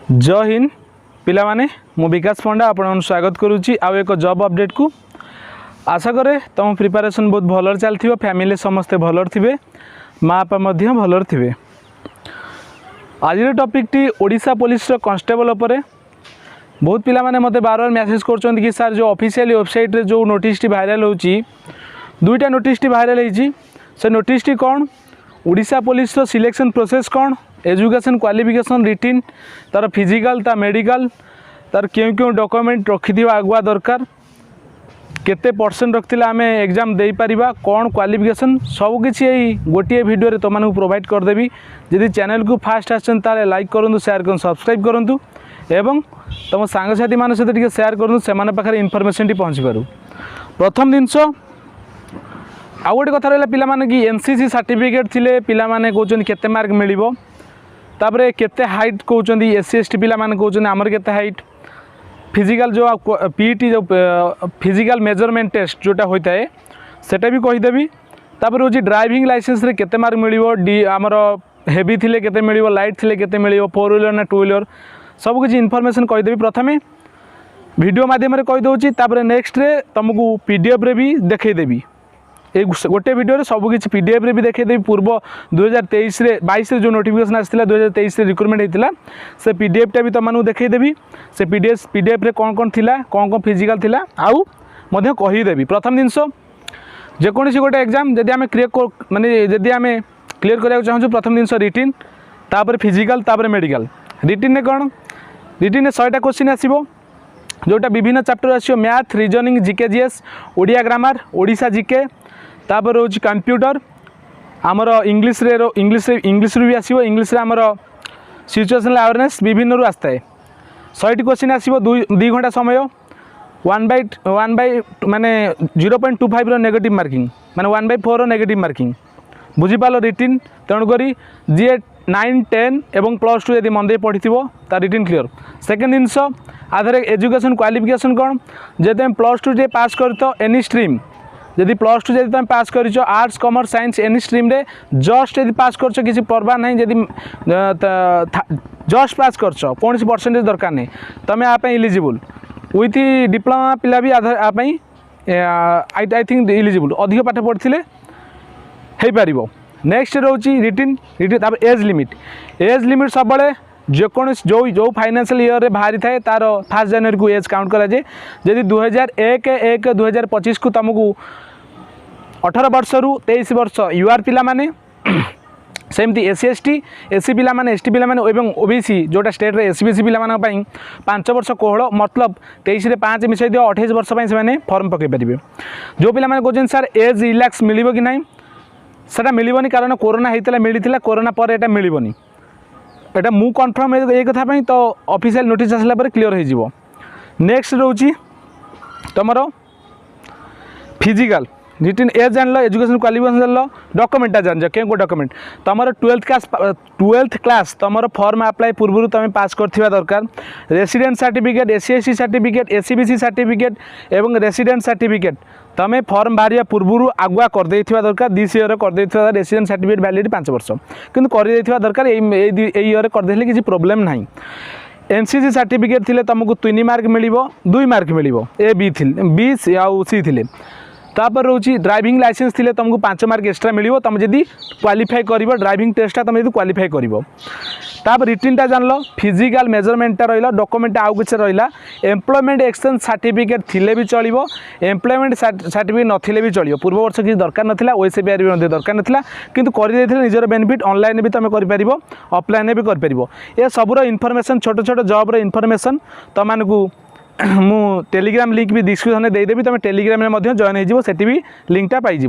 जय हिंद पिला माने मु विकास पंडा आपन स्वागत करुच्ची आउ एक जॉब अपडेट को। आशा करे तुम प्रिपरेशन बहुत भल चलती फैमिली समस्ते भल थे माँ बापा भल थे। आज topic T Odisha police constable उपरे बहुत पिला माने मते बार बार मैसेज कर कि सर जो ऑफिशियल वेबसाइट रे जो नोटिस टी वायरल होची दुईटा नोटिस टी वायरल होची से नोटिस टी कौन ओडिशा पुलिस सिलेक्शन प्रोसेस कौन एजुकेशन क्वालिफिकेशन रिटिन तार फिजिकल ता मेडिकल तार क्यों क्यों डॉक्यूमेंट रखि आगुआ दरकार केते परसेंट रखिले आम एग्जाम दे पारिबा कौन क्वालिफिकेशन सबकिछि यही गोटे वीडियो रे तुमको प्रोवाइड करदेवी। जदि चैनल को फास्ट आछन ताले लाइक करंतु शेयर करंतु सब्सक्राइब करंतु एवं तुम सांगसाथी मान सहित टिके शेयर करंतु सेमाने पाखरे इनफॉरमेशन टी पहुँची पारू। प्रथम जिनस आउ गोटे कथा रहा पिला माने कि एनसीसी सर्टिफिकेट थिले पिला माने कहउछन केते मार्क मिलिबो तापरे केते हाइट कहउछन एससी एसटी पिला माने कहउछन हमर केते हाइट फिजिकल जो पीटी जो फिजिकल मेजरमेंट टेस्ट जोटा होता है सेटा भी कहीदेवी। तापर हूँ ड्राइविंग लाइसेंस रे केते मार्क मिलिबो डी आमर हेवी थिले केते मिलिबो लाइट थिले केते मिलिबो 4 व्हीलर ना 2 व्हीलर सब किछि इनफॉरमेशन कहीदेवी। प्रथमे वीडियो माध्यम रे कहि दउची तापर नेक्स्ट रे तुमको पीडीएफ रे भी देखैदेवी। ए गोटे वीडियो रे सब किछि पीडीएफ रे भी देखैदेवी। पूर्व 2023 रे 22 रे जो नोटिफिकेशन आसिला 2023 रे रिक्रूटमेंट हेतिला से पीडीएफ टा भी तुमको देखैदेवी। से पीडीएफ रे कौन थिला कौन फिजिकल थिला आउ मध्य कहीदेवी। प्रथम जिनस जेकोसी गोटे एग्जाम जदि आम क्लियर माने जदि आम क्लियर करा चाहूँ प्रथम जिनस रिटिन तापर फिजिकल तापर मेडिकल। रिटिन ने कौन रिटिन ने 100टा क्वेश्चन आसीबो जोटा विभिन्न चैप्टर आसीबो math reasoning GK GS Odia grammar Odisha GK तापर हूँ कंप्यूटर आमर इंग्लीश भी आसीबो इंग्लीश रे आमर सिचुएशनल अवेयरनेस विभिन्न रु आस्ता है। 100टी क्वेश्चन आसीबो 2 घंटा समय 1 बाय माने 0.25 रो नेगेटिव मार्किंग माने 1/4 रो नेगेटिव मार्किंग बुझीपाल रिटिन तेणुक जी 9 10 एवं +2 यदि मन दे पढ़ी तार रिटिन क्लियर। सेकेंड जिनस आधार एजुकेशन क्वालिफिकेशन कौन जब तुम +2 पास कर एनी स्ट्रीम जदि +2 जब तुम पास कर arts commerce science any stream रे जस्ट यदि पास कर किसी परवाह ना जदि जस्ट पास कर कौन परसेंटेज दरकार नहीं तुम यहाँ इलिजिबल विथ डिप्लोमा पिला भी आधार आई थिंक इलिजिबल अधिक पाठ पढ़ते हो पार। नेक्स्ट रोची रिटिन एज लिमिट सब जेकोसी जो फाइनेंशियल ईयर रे बाहरी थाए तार 1 जनवरी को एज काउंट कराए जदि 2001-1-2025 को तुमको 18 वर्ष रु 23 वर्ष यूआर पिला माने सेमती एससी पिला माने एसटी पिला माने एवं ओबीसी जोटा स्टेट रे एसबीसी पिला माने 5 वर्ष कोहल मतलब 23 रे 5 मिसाई दियो 28 वर्ष से फॉर्म पकई पारे। जो पिला माने कहछन सर एज रिलैक्स मिलिबो कि नहीं सेटा मिलिबोनी कारण कोरोना हेतिला मिलिथिला कोरोना पर एटा मिलिबोनी एटा मु कन्फर्म ए कथा पई तो ऑफिशियल नोटिस आसला पर क्लियर हो जिवो। नेक्स्ट रोची तमरो फिजिकल रिटिन एज जान लो एजुकेशन क्वालिफिकेशन जान लो डॉक्यूमेंटा जान जो केगो डॉक्यूमेंट तमरो 12th क्लास तमरो फॉर्म अप्लाई पूर्व तुम पास करथिबा दरकार। Resident certificate SC certificate SCBC certificate एवं रेसिडेंट सर्टिफिकेट तमें फॉर्म बाहर पूर्व आगुआ कर दरकार दिस ईयर कर रेसिडेंट सर्टिफिकेट वैलिडिटी 5 वर्ष किंतु कर दरकार ईयर करदे किसी प्रोब्लेम ना। एनसीसी सर्टिफिकेट थिले तुमको 3 मार्क मिलिबो 2 मार्क मिलिबो ए बी थिले बी आउ सी थिले। तापर रोची ड्राइविंग लाइसेंस थिले तुमको 5 मार्क एक्स्ट्रा मिलिबो तुम जदि क्वालिफाई करिवो ड्राइविंग टेस्ट तुम जदि क्वालिफाई करिवो। तापर रिटिनटा जान लो फिजिकल मेजरमेंटा रहिला डॉक्यूमेंट आउ किछ रहिला एम्प्लॉयमेंट एक्सचेंज सर्टिफिकेट थिले भी चलिबो एम्प्लॉयमेंट सर्टिफिकेट नथिले भी चलिबो। पूर्व वर्ष किछ दरकार नथिला ओएसबीआर भी नथि दरकार नथिला किंतु करि दैथिले निजर बेनिफिट ऑनलाइन भी तुम करि परिबो ऑफलाइन भी करि परिबो। ए सबरो इन्फॉर्मेशन छोट छोट जॉब रो इन्फॉर्मेशन तमानकु मु टेलीग्राम लिंक भी डिस्क्रिप्शन में देदेवी तुम टेलीग्राम में जॉइन हो सेठी भी लिंकटा पाइज।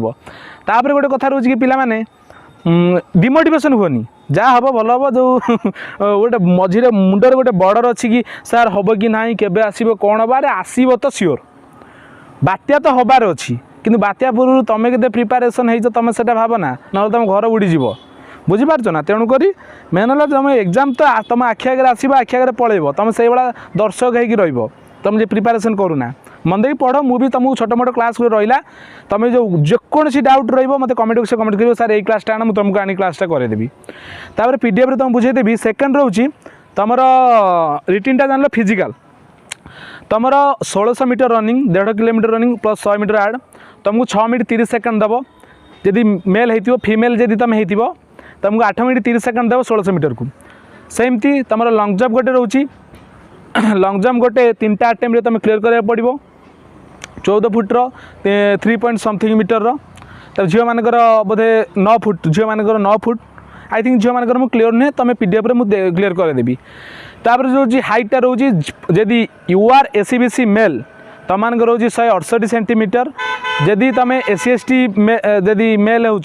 तापर गोटे कथा रोच कि पिला माने डिमोटिवेशन हुअनी जहाँ हम भल हम जो गोटे मझे मुंडर गोटे बॉर्डर अच्छी कि सार हम कि ना केबे आसीबो कौन हम अरे आसीबो तो सियोर बात्या तो हबार अच्छी किंतु बात्या पूर्व तुम के प्रिपारेसन हो तुम से भावना ना तुम घर उड़ीज बुझीपार ना। तेणुक मेन है तुम एग्जाम तो तुम आखि आगे आसो आखि आगे पलैब तुम से भाया दर्शक हो तुम जो प्रिपारेसन करूना मन देख पढ़ मुझे तुमको छोट मोट क्लास रहा तुम जो जेकोसी डाउट रत कमेंट बक्स कमेंट कर सर यही क्लासटा आना मुझे तुमको आनी क्लासटा करदेवी। तापर पीडीएफ तुम बुझेदेवी। सेकेंड रोची तुम रिटिनटा जान फिजिकाल तुम 1600 metre running 1.5 kilometre running plus 100 metre आड तुमको 6 मिनट 30 सेकंड दब जदि मेल हो फीमेल जदि तुम हो तुमको 8 मिनट 30 सेकंड दब 1600 मीटर को सेमती तुम लंग जंप गोटे रोचे लंग जंप गोटे 3टा अटेम्प्ट तुम क्लीयर करा पड़ो 14 फुट्र 3 पॉइंट समथिंग मीटर तो झील मानकर बोधे 9 फुट झील मानकर 9 फुट आई थिंक झील मानकर मुझे क्लीयर नुहे तुम पीडीएफ मुझे क्लीयर करदेवी तापर जो हाइटा रोची जदि यू आर एसीबीसी मेल तुम मान रोच 168 सेंटीमीटर जदि तुम एससी एसटी जदि मेल हो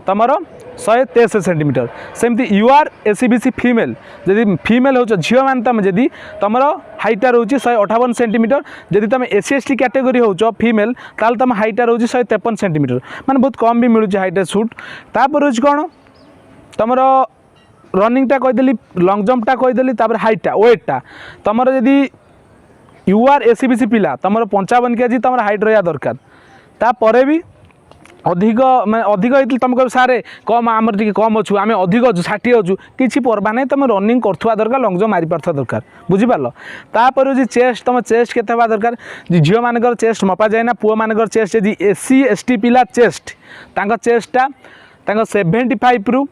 तुम 163 सेंटीमीटर सेमती यू आर एसीबीसी फीमेल जदि फीमेल हो झील मान तुम जदि तुम हाइटा रोच 158 सेंटीमीटर जदि तुम एससी एसटी कैटेगरी हो फीमेल ताल तुम हाइटा रोच 153 सेंटीमीटर माने बहुत कम भी मिलूँ हाइटा सुट तापर रोच कौन तुम रनिंगटा कहीदेली लंग जंपटा कहीदेली तापर हाइटा वेटटा तुम जदि यू आर एसीबीसी पिला तुम 55 केजी तुम हाइट रहा दरकार तापर भी अधिक मैं अधिक होती तुम कह सारे कम आमर टी कम अच्छु आम अधिक अच्छु 60 अच्छु किसी पर्वा नहीं तुम रनिंग करुवा दरकार लंग जंप मारी पार्थ दरकार बुझीपार तापर जो चेस्ट तुम चेस्ट के दरकार झील मान चेस्ट मपा जाए ना पुआ मान चेस्ट यदि एससी एसटी पिला चेस्ट चेस्टा 75 रु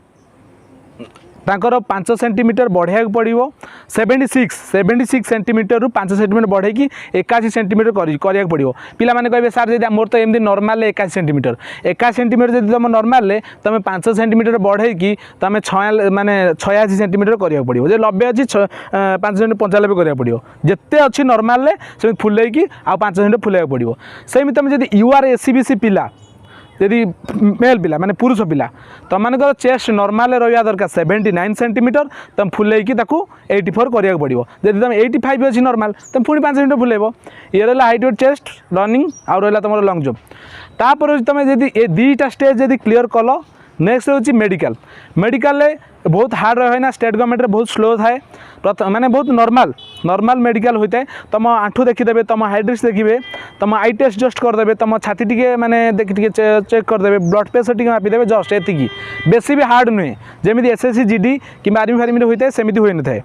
तांकर 5 सेंटीमीटर बढ़ाया पड़ो 76 सेंटीमीटर रु 5 सेंटीमीटर बढ़े कि 81 सेंटीमीटर करा पड़ो पिला माने कहे सार जब मोर तो एमती नॉर्मल 81 सेंटीमीटर 81 सेंटीमीटर जब तुम नॉर्मल तुम 5 सेंटीमीटर बढ़े कि तुम माने 86 सेंटीमीटर करा पड़ो जो 90 अच्छी 5 सेंटीमीटर 95 करा पड़ो जिते अच्छी नॉर्मल से फुले कि आ 5 सेंटीमीटर फुले पड़ो सेम तुम जब यू आर एसीबीसी पिला यदि मेल पिला माने पुरुष पिला तुम मान चेस्ट नॉर्मल रहा दरकार 79 सेंटीमीटर तुम फुले कि 84 करा पड़ो जब तुम 85 अच्छी नॉर्मल तुम पुणी 5 सेंटीमीटर फुलेब ये रहा हाइट वेट चेस्ट रनिंग आउ रहा तुम लंग जंप तापर तुम जब ये 2टा स्टेज जब क्लीयर कल नेक्स्ट हूँ मेडिकल मेडिकल बहुत हार्ड रहे ना स्टेट गवर्नमेंट बहुत स्लो थाए माने बहुत नॉर्मल मेडिकल होता है तुम आंठू देखीदे तुम हाइड्रिक्स देखिए तुम आई टेस्ट जस्ट करदे तुम छाती टी माने देखिए चेक करदे ब्लड प्रेशर टी मापिदेवे जस्ट एति बेसी भी हार्ड नुहे जमी एसएससी जीडी कि आर्मी फार्मी होता है सेमती हुए न था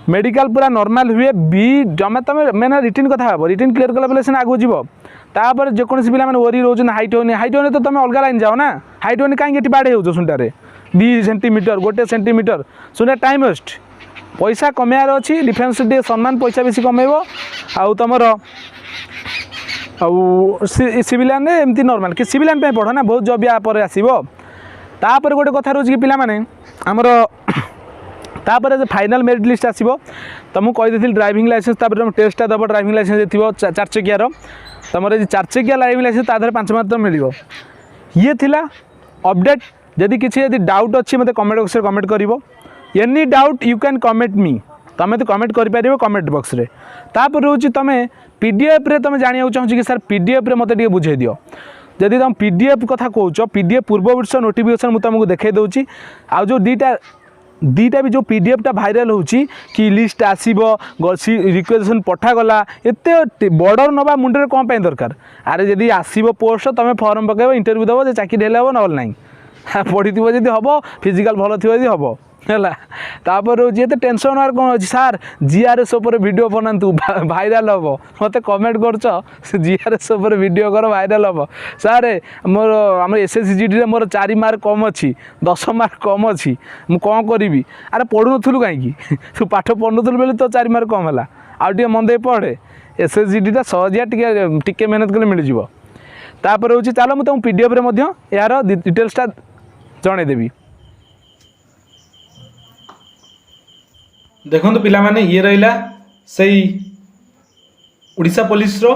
मेडिकल पूरा नॉर्मल हुए बी जमा तुम मैंने रिटिन कथा हे रिटिन क्लीयर कला बेले आगू जीव तापर जेकोसी पिला मैंने ओरी रोज हाइट होने तो तुम अलग लाइन जाओ ना हाइट होने कहीं बाड़े हो सुनटारे 2 सेंटीमीटर 1 सेंटीमीटर सुना टाइम वेस्ट पैसा कमार अच्छी डिफेन्स टे सम्मान पैसा बेसी कमेब आउ तुम सिविलियन एमती नॉर्मल कि सिविलियन पे पढ़ ना बहुत जब या आसो तापर गोटे कथा रोच कि पिला माने आमर तापर फाइनाल मेरिट लिस्ट आसो तुमको कहीदे ड्राइविंग लाइसेंस तुम टेस्टा दब ड्राइविंग लाइसेंस थी 4 चकियार तुम 4 चकिया ड्राइविंग लाइसेंस तादर 5 मार्क मिल ये थिला अपडेट जदि किसी डाउट अच्छी मत कमेंट बॉक्स में कमेंट कर any doubt you can comment me तुम तो कमेंट कर कमेंट बॉक्स में तापर रोच तुम पीडीएफ रे तुम जाना चाहूँ कि सर पीडीएफ रे मत बुझे दियो जदि तुम पीडीएफ कथा कौच पीडीएफ पूर्व वर्ष नोटिफिकेशन मुझे तुमको देखा दूसरी आउ जो दीटा भी जो पीडीएफटा भाइराल होची कि लिस्ट आसीबो रिक्वेशन पठागला एत बॉर्डर नवा मुंडे कौन पाई दरकार अरे जदि आसीबो पोस्ट तुम फॉर्म पकेब इंटरव्यू देव चाकरी हेले हम ना पढ़ी जदि हम फिजिकाल भल थी हम है तापर रोज ये टेंशन आर कौन अच्छी सार जीआरएस उपर वीडियो बनातु भाइराल हम मत कमेंट कर जीआरएस उपर वीडियो कर भाइराल हम सार मोर आम एसएससी जीडी मोर 4 मार्क कम अच्छी 10 मार्क कम अच्छी मु कौन करी अरे पढ़ुनु कहीं तू पाठ पढ़ुनु बोले तो 4 मार्क कम है आउ मन दे पढ़े एसएससी जीडीटा सहजिया टिके मेहनत कले मिल जाव तापर हूँ चल मुझे तुम पीडीएफ यार डिटेल्सटा जनईदेवी देखो पिला माने ये रहा से उड़ीसा पुलिस रो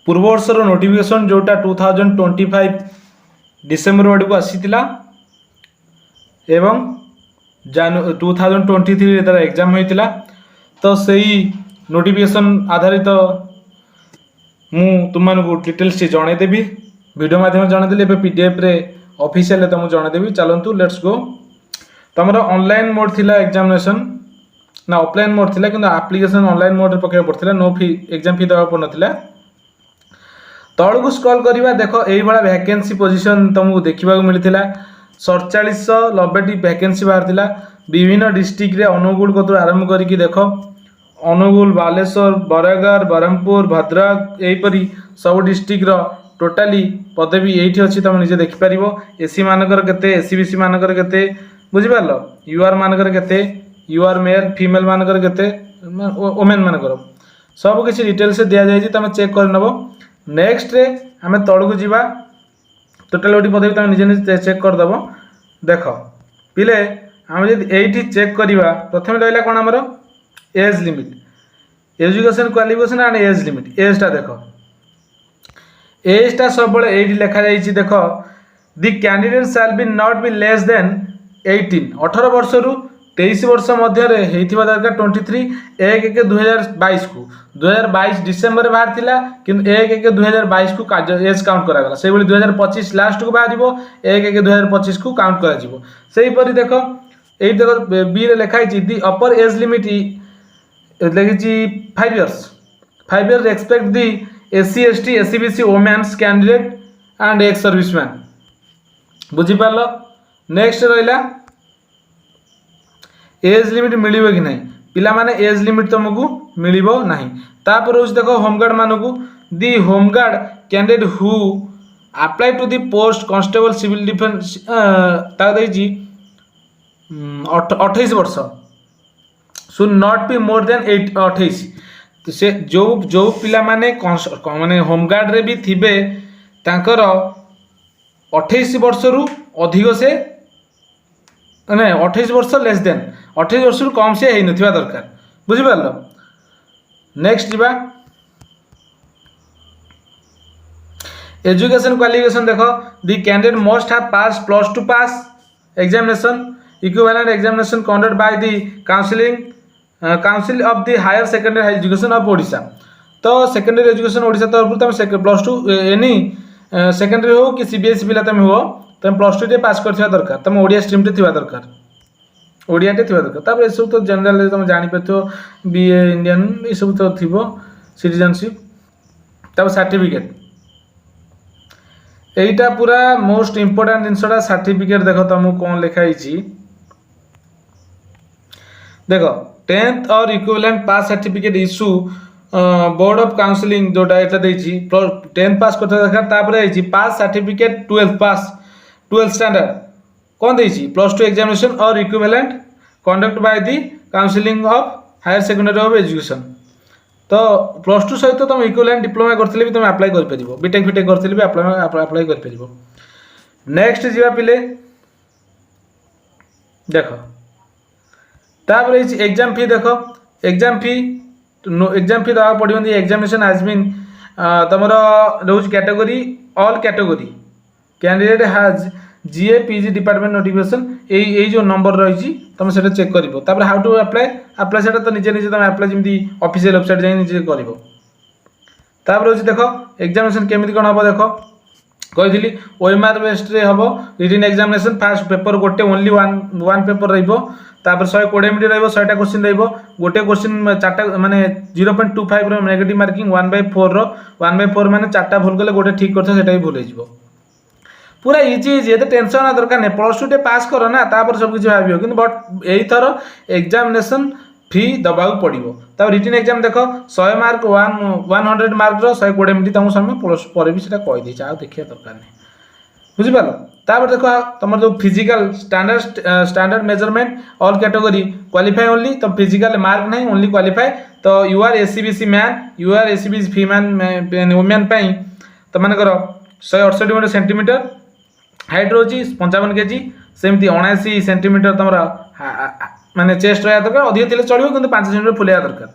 पूर्व वर्षर नोटिफिकेशन जोटा 2025 डिसेम्बर आड़ को आसीथिला एवं 2023 तार एग्जाम होइतिला तो सही नोटिफिकेशन आधारित मु तुमको डिटेल्स जनईदेवी वीडियो माध्यम जनईदेली पीडीएफ रे ऑफिशियल तुमको जनईदेवी चलतु लेट्स गो तुम ऑनलाइन मोड थिला एग्जामिनेशन ना ऑफलाइन मोड थिला किंतु एप्लिकेशन ऑनलाइन मोड रे पकेबा पड़थिला नो फी एग्जाम फी देबा पड़ नथिला तळ को स्क्रॉल करिबा देखो एई बडा वैकेंसी पोजीशन तुमको देखिबा को मिलिथिला 4790 टी वैकेंसी बाहर थिला विभिन्न डिस्ट्रिक्ट रे अनुगुल कतु आरंभ करके देख अनुगुल बालेश्वर बरगढ़ ब्रह्मपुर भद्रक यहीपरी सब डिस्ट्रिक्ट टोटाली पदवी ये अच्छी तुम निजे देखिपर एसी मानकर केते एसी बीसी मानकर केते बुझिपार यूआर मानकर केते यूआर मेल फीमेल मानकर केते ओमेन मानकर सब किसी डिटेल्स दिया जाए तुम चेक कर नब नेक्स्ट रे आम तौक जावा टोटाल गोटी पदवी तुम निजे निजे चेक करदेव देख पिले आम ये चेक करवा प्रथम रहा कौन आमर age limit education qualification and age limit एजटा देख एजटा सब ये लिखा जाइए देख the candidate shall be not be less than 18 वर्ष रु 23 वर्ष मध्य दरकार 23/1/2022 को 2022 डिसेम्बर बाहर थिला किंतु 1/1/2022 को एज काउंट करागला से 2025 लास्ट को बाहर 1/1/2025 को काउंट करा से परी देख ये देख बी रे लिखाई दि अपर एज लिमिट लिखी 5 years expect the SC ST SC BC women's candidate and ex serviceman बुझीपार नेक्स्ट रहा एज लिमिट मिलिबो कि नहीं पिला माने एज लिमिट तुमको मिलिबो नहीं तापर हो देखो होमगार्ड मानकू दि home guard candidate who apply to the post constable civil defence ता देजी 28 वर्ष should not be more than 28 से जो पिला माने माने होमगार्ड रे भी थिबे तांकर 28 वर्ष रु अधिक से नहीं 28 वर्ष लेस देन 28 वर्ष रु कम से ही नथिबा दरकार बुझिपार नेक्स्ट जीवा एजुकेशन क्वालिफिकेशन देख the candidate must have pass +2 pass examination equivalent examination conduct by the council of the higher secondary education of Odisha तो सेकेंडरी एजुकेशन ओडिशा तरफ तुम +2 एनी सेकेंडरी हो कि सीबीएसई पिला तुम हो तुम +2 पास कर दरकार तुम ओडिया स्ट्रीम टे थिबा दरकार ओडियाटे थिबा दरकार तापर ए सब तो जनरल तुम जानि पथो बीए इंडियन ए सब तो थिबो सिटीजनशिप तापर सर्टिफिकेट एटा पूरा मोस्ट इंपोर्टेंट जिनसटा सर्टिफिकेट देख तुमको कौन लिखाई देख 10th और equivalent pass certificate issue board of counselling जोटा एटा देछि 10th पास करते दरकार तापर आइछि पास सर्टिफिकेट 12th पास 12th स्टैंडर्ड कौन देछि +2 एग्जामिनेशन और equivalent conduct by the council of higher secondary of education तो +2 सहित तुम इक्विवेलेंट डिप्लोमा करथिले भी तुम अप्लाई कर परिबो बीटेक फिटेक करथिले भी अप्लाई कर परिबो नेक्स्ट जीवा पिले देखो तापर एग्जाम फी देखो एग्जाम फी दवा पड़ो एग्जामिनेशन हैज बीन तुम रोज category all category candidate has GA PG department notification यही जो नंबर रही तुम से चेक कर हाउ टू अप्लाई से तो निजे निजे तुम अप्लाई जमी ऑफिशियल वेबसाइट जाए निजे कर देख एग्जामिनेशन केमी कौन हम देख कही ओएमआर बेस्ड रे हम रिटन एग्जामिनेशन फास्ट पेपर गोटे ओनली वन पेपर रहा 120 मिनट रहा 100टा क्वेश्चन रोटे क्वेश्चन 4टा माने 0.25 नेगेटिव मार्किंग 1/4 1/4 माने 4टा भूल कले गोटे ठीक करता सेटा भी भूल हो पूरा इजी इजी ये टेंशन ना दरकार नहीं +2 पास कर ना सब किसी भाव कि बट यही थर एग्जामिनेशन फी दबा पड़ो तब रिटन एग्जाम देख 100 मार्क 100 मार्क 120 मिनट तुम समय पर भी कहीदे आ देखिए दरकार नहीं बुझिपार तापर देख तुम जो physical standard measurement all category qualify only तो फिजिकल मार्क नहीं ओनली क्वालिफाई तो you are SEBC man you are SEBC female women तो मानकर 168 सेंटीमीटर हाइट रोची 55 केजी सेमती 79 सेंटीमीटर तुम माने चेस्ट रहा दरकार अधिक थे चलो कि 5 सेंटीमीटर फुलवा दरकार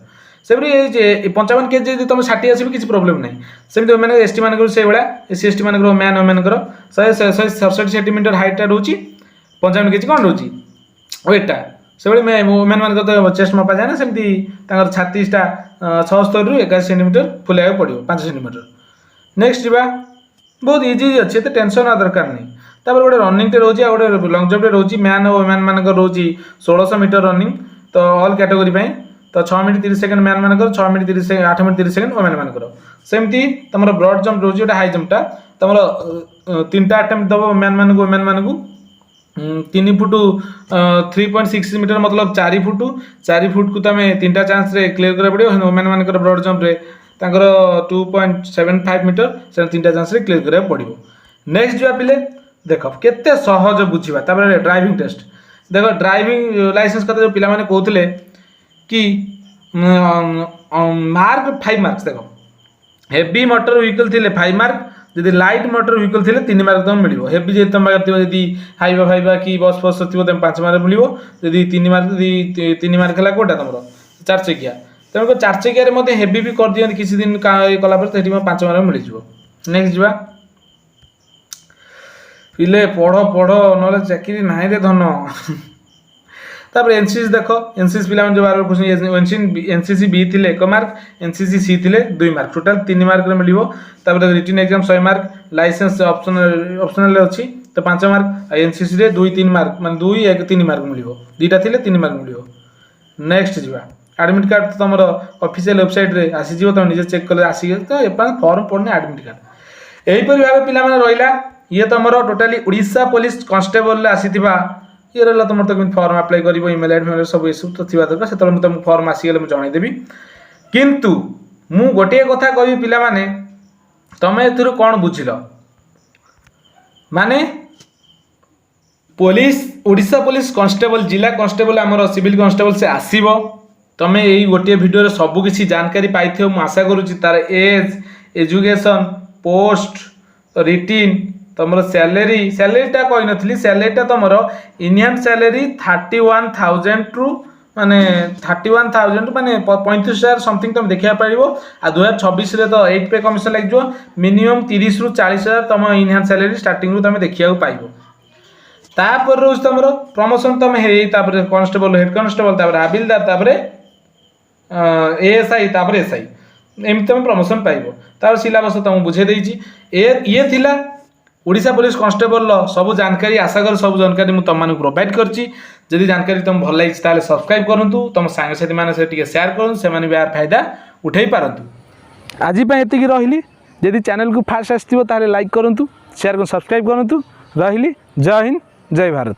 से 55 केजी तुम 60 आस किसी प्रोब्लेम ना सेमती मैंने एसटी मान से भाया एससी एसटी मान मैन वोमेनकर 167 सेंटीमीटर हाइटा रोची 55 केजी कौन रोची वेटा से वोमेन मान तो चेस्ट मपा जाए ना सेमती छातीटा 76 रु 81 सेंटीमीटर फुलवा पड़ो 5 सेंटीमीटर नेक्स्ट जीवा बहुत इजी अच्छे तो टेंशन आ दरकार नहीं तापर गोटे रनिंग टे रोची गोटे लंग जंप रोची मैन और वोमेन मान रोची 1600 मीटर रनिंग तो ऑल कैटेगरी तो 6 मिनट 30 सेकंड मैन मान 6 minute 30 second 8 minute 30 second women मान सेमती तुम ब्रॉड जंप रोची गोटे हाई जंपटा तुम 3टा अटेम्प्ट दब मैन मान वोमेन मान 3 फुट 3.6 मीटर मतलब 4 फुट को तुम 3टा चांस रे क्लियर करा पड़ो वुमेन मानकर ब्रॉड जंप रे तांकर 2.75 मीटर से 3टा चांस रे क्लियर करा पड़ो। नेक्स्ट जो पिले देख केते सहज बुझिबा तापर ड्राइविंग टेस्ट देख ड्राइविंग लाइसेंस कथा जो पिला माने कहउतले कि मार्क 5 मार्क्स देख हेवी मोटर व्हीकल थिले 5 मार्क जदि लाइट मोटर व्हीकल थिले 3 मार्क तुम मिलिबो हेवी जे तुम पाकर थिबो जदि हाइवा फाइवा कि बस फस थिबो तुम 5 मार्क मिलिबो जदि 3 मार्क जदि 3 मार्क हला कोटा तुमरो 4 चकिया तेणु 4 चकिया रे मध्ये हेवी भी कर दियन किछि दिन कला पर तेठी 5 मार्क मिलि जिवो। नेक्स्ट जिबा पिले पढ़ नले चाकरी नाही रे धन तापर एनसीसी देख एनसीसी पिला जो बार क्वेश्चन एनसीसी बी थिले 1 मार्क एनसीसी सी थिले 2 मार्क टोटल 3 मार्क रे मिलिबो। तापर written exam 100 mark licence optional अच्छी तो 5 मार्क एनसीसी रे 2-3 मार्क माने 2-1-3 मार्क मिलिबो दीटा थिले 3 मार्क मिलिबो। नेक्स्ट जिबा एडमिट कार्ड तो तुम ऑफिशियल वेबसाइट रे आसी जिवो तुम निजे चेक कर आसी तो एपान फॉर्म पड़ने एडमिट कार्ड एही परि भाबे पिला माने रहिला ये तुमरो टोटली उड़ीसा पुलिस कांस्टेबल रे आसीथिबा ये रहा तुम तो फॉर्म अप्लाई कर इमेल आईडी सब इश्यू तो थी दरकार से तुम फॉर्म आसीगले मुझे जनईदेवी किंतु मु गोटे कथा कहि पिला माने तमे एथुरु कोन बुझिल माने पुलिस उड़ीसा पुलिस कांस्टेबल जिला कांस्टेबल आमर सिविल कांस्टेबल से आसीबो तमे एई गोटे वीडियो रे सब किछि जानकारी पाइथियो मु आशा करूची तार एज एजुकेशन पोस्ट रिटिन तुम सैलरीटा कही नी सैलरीटा तुम इंडियन सैलरी 31,000 रु माने 31,000 माने 35,000 समथिंग तुम देखा पार आ 2026 रे तो 8 पे कमिशन लगे मिनिमम 30 रु 40,000 तुम इंडियन सैलरी स्टार्टिंग तुम देखा पाइब तापर रोज तुम प्रमोशन तुम कांस्टेबल हेड कांस्टेबल हाबिलदार एएसआई एसआई एमती तुम प्रमोशन पाइब तार सिलेबस तुमको बुझे देछि ये थिला ओडिशा पुलिस कांस्टेबल सब जानकारी आशा कर सब जानकारी मुझे तुम प्रोवाइड करछि जदि जानकारी तुम भल लगी ताले सब्सक्राइब करंतु तुम सांग साथी माने से टिके शेयर करन से माने यार फायदा उठाई पारंतु आज पय एतिकी रहिली जदि चैनल को फास्ट आस्थिबो ताले लाइक करंतु शेयर कर सब्सक्राइब करंतु रहिली जय हिंद जय भारत।